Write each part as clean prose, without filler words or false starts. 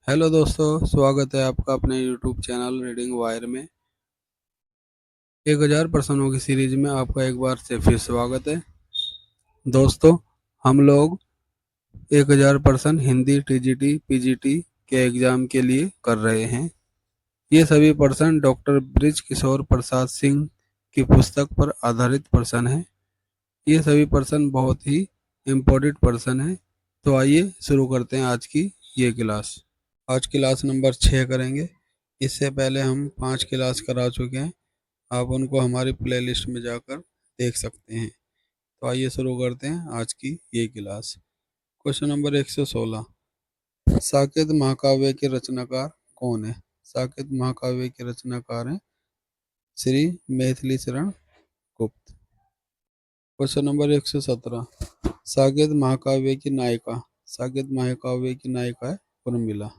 Hello दोस्तों, स्वागत है आपका अपने यूट्यूब चैनल रीडिंग वायर में। 1000 प्रश्नों की सीरीज में आपका एक बार से फिर स्वागत है। दोस्तों, हम लोग 1000 प्रश्न हिंदी टीजीटी पीजीटी के एग्जाम के लिए कर रहे हैं। ये सभी प्रश्न डॉक्टर ब्रिज किशोर प्रसाद सिंह की पुस्तक पर आधारित प्रश्न हैं। ये सभी प्रश्न बहुत ही इम्पोर्टेंट प्रश्न हैं। तो आइए शुरू करते हैं आज की ये क्लास। आज क्लास नंबर 6 करेंगे। इससे पहले हम 5 क्लास करा चुके हैं। आप उनको हमारी प्लेलिस्ट में जाकर देख सकते हैं। तो आइए शुरू करते हैं आज की ये क्लास। क्वेश्चन नंबर 116, साकेत महाकाव्य के रचनाकार कौन है? साकेत महाकाव्य के रचनाकार हैं श्री मैथिली शरण गुप्त। क्वेश्चन नंबर 117, साकेत महाकाव्य की नायिका। साकेत महाकाव्य की नायिका है उर्मिला।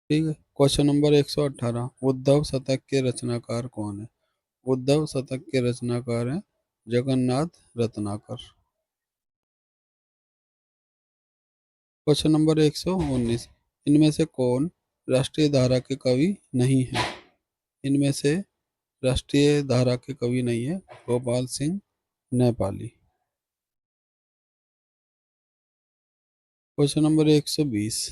ठीक है। क्वेश्चन नंबर 118, उद्धव शतक के रचनाकार कौन है? उद्धव शतक के रचनाकार हैं जगन्नाथ रत्नाकर। क्वेश्चन नंबर 119, इनमें से कौन राष्ट्रीय धारा के कवि नहीं है? इनमें से राष्ट्रीय धारा के कवि नहीं है गोपाल सिंह नेपाली। क्वेश्चन नंबर 120,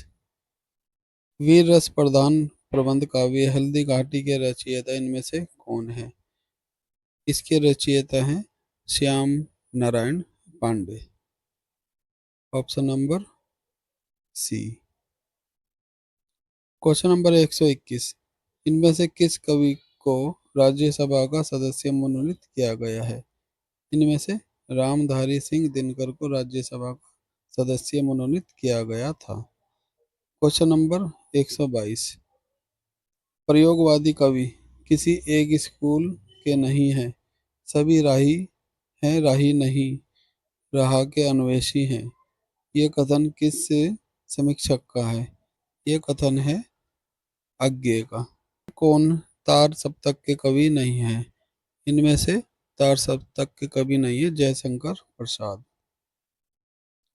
वीर रस प्रधान प्रबंध काव्य हल्दी घाटी के रचयिता इनमें से कौन है? इसके रचयिता हैं Shyam Narayan Pandey. Option number C. Question number 121, इनमें से किस कवि को राज्यसभा का सदस्य मनोनीत किया गया है? इनमें से रामधारी सिंह दिनकर को राज्यसभा का सदस्य मनोनीत किया गया था। क्वेश्चन नंबर 122, प्रयोगवादी कवि किसी एक स्कूल के नहीं हैं, सभी राही हैं, राही नहीं रहा के अन्वेषी हैं। ये कथन किस समीक्षक का है? ये कथन है अज्ञे का। कौन तार सप्तक के कवि नहीं है? इनमें से तार सप्तक के कवि नहीं है जयशंकर प्रसाद।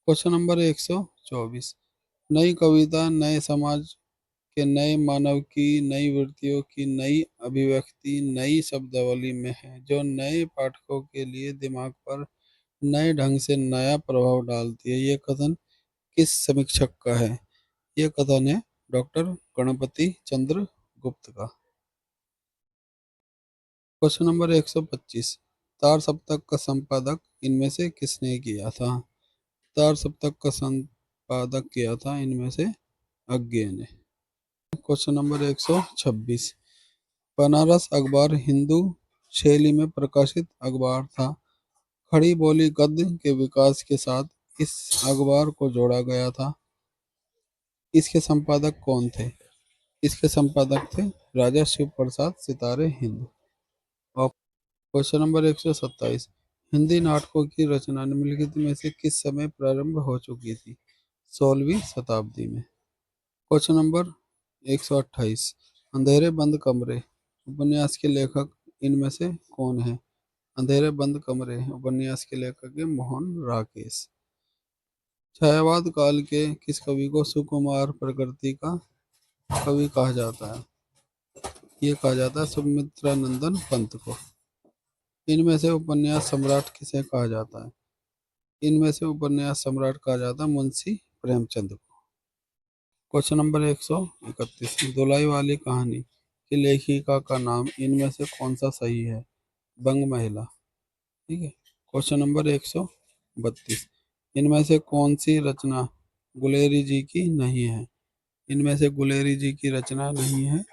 क्वेश्चन नंबर 124, नई कविता नए समाज के नए मानव की नई वृत्तियों की नई अभिव्यक्ति नई शब्दावली में है, जो नए पाठकों के लिए दिमाग पर नए ढंग से नया प्रभाव डालती है। ये कथन किस समीक्षक का है? ये कथन है डॉक्टर गणपति चंद्र गुप्त का। क्वेश्चन नंबर 125, तार सप्तक का संपादक इनमें से किसने किया था? तार सप्तक का संपादक किया था इनमें से अज्ञे ने। क्वेश्चन नंबर 126, बनारस अखबार हिंदू शैली में प्रकाशित अखबार था। खड़ी बोली गद्य के विकास के साथ इस अखबार को जोड़ा गया था। इसके संपादक कौन थे? इसके संपादक थे राजा शिव प्रसाद सितारे हिंद। और क्वेश्चन नंबर 127, हिंदी नाटकों की रचना निम्नलिखित में से किस समय प्रारंभ हो चुकी थी? 16वीं शताब्दी में। क्वेश्चन नंबर 128, अंधेरे बंद कमरे उपन्यास के लेखक इनमें से कौन है? अंधेरे बंद कमरे उपन्यास के लेखक है मोहन राकेश। छायावाद काल के किस कवि को सुकुमार प्रकृति का कवि कहा जाता है? ये कहा जाता है सुमित्रानंदन पंत को। इनमें से उपन्यास सम्राट किसे कहा जाता है? इनमें से उपन्यास सम्राट कहा जाता है मुंशी प्रेमचंद को। क्वेश्चन नंबर 131, धुलाई वाली कहानी की लेखिका का नाम इनमें से कौन सा सही है? बंग महिला। ठीक है। क्वेश्चन नंबर 132, इनमें से कौन सी रचना गुलेरी जी की नहीं है? इनमें से गुलेरी जी की रचना नहीं है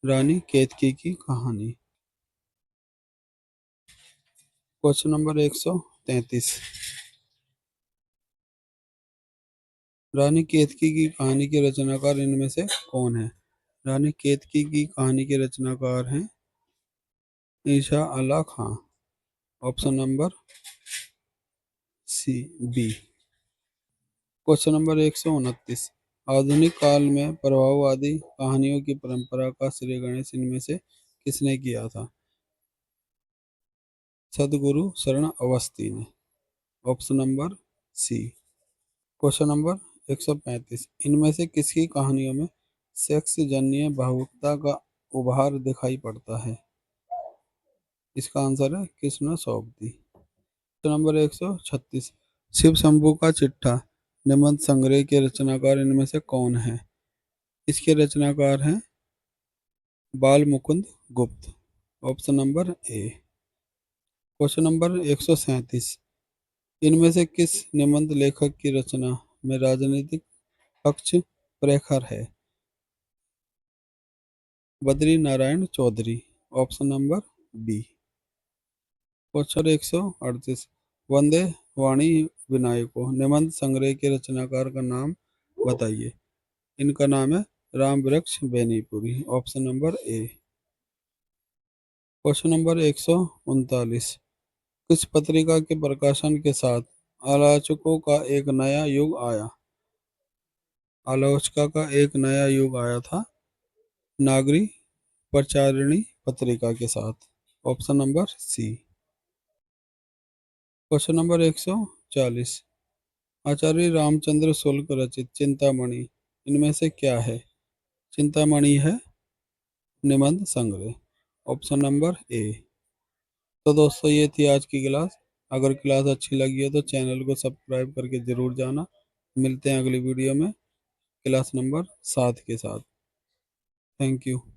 रानी केतकी की कहानी। क्वेश्चन नंबर 133, रानी केतकी की कहानी के रचनाकार इनमें से कौन है? रानी केतकी की कहानी के रचनाकार हैं Isha Alla Khan. Option number C B. Question number 129, आधुनिक काल में प्रभाववादी कहानियों की परंपरा का श्रेय गणेश इनमें से किसने किया था? सदगुरु शरण अवस्थी ने। Option number C. Question number 135। इनमें से किसकी कहानियों में सेक्स जन्य भावुकता का उभार दिखाई पड़ता है? इसका आंसर है कृष्ण सौप्ती। Question number 136। शिव शंभू का चिट्ठा निबंध संग्रह के रचनाकार इनमें से कौन है? इसके रचनाकार हैं बाल मुकुंद गुप्त। Option number A. Question number 137। इनमें से किस निबंध लेखक की रचना में राजनीतिक पक्ष प्रखर है? Badri Narayan Chaudhary. Option number B. Question 138। Vande Vani Vinayako निबंध संग्रह के रचनाकार का नाम बताइए। इनका नाम है राम वृक्ष Benipuri. Option number A. Question number 139। किस पत्रिका के प्रकाशन के साथ आलोचकों का एक नया युग आया? आलोचका का एक नया युग आया था नागरी प्रचारिणी पत्रिका के साथ। Option number C. Question number 140। Acharya Ramchandra Shukla रचित चिंतामणि इनमें से क्या है? चिंतामणि है निबंध संग्रह। Option number A. तो दोस्तों ये थी आज की क्लास। अगर क्लास अच्छी लगी हो तो चैनल को सब्सक्राइब करके जरूर जाना। मिलते हैं अगली वीडियो में क्लास नंबर 7 के साथ। Thank you.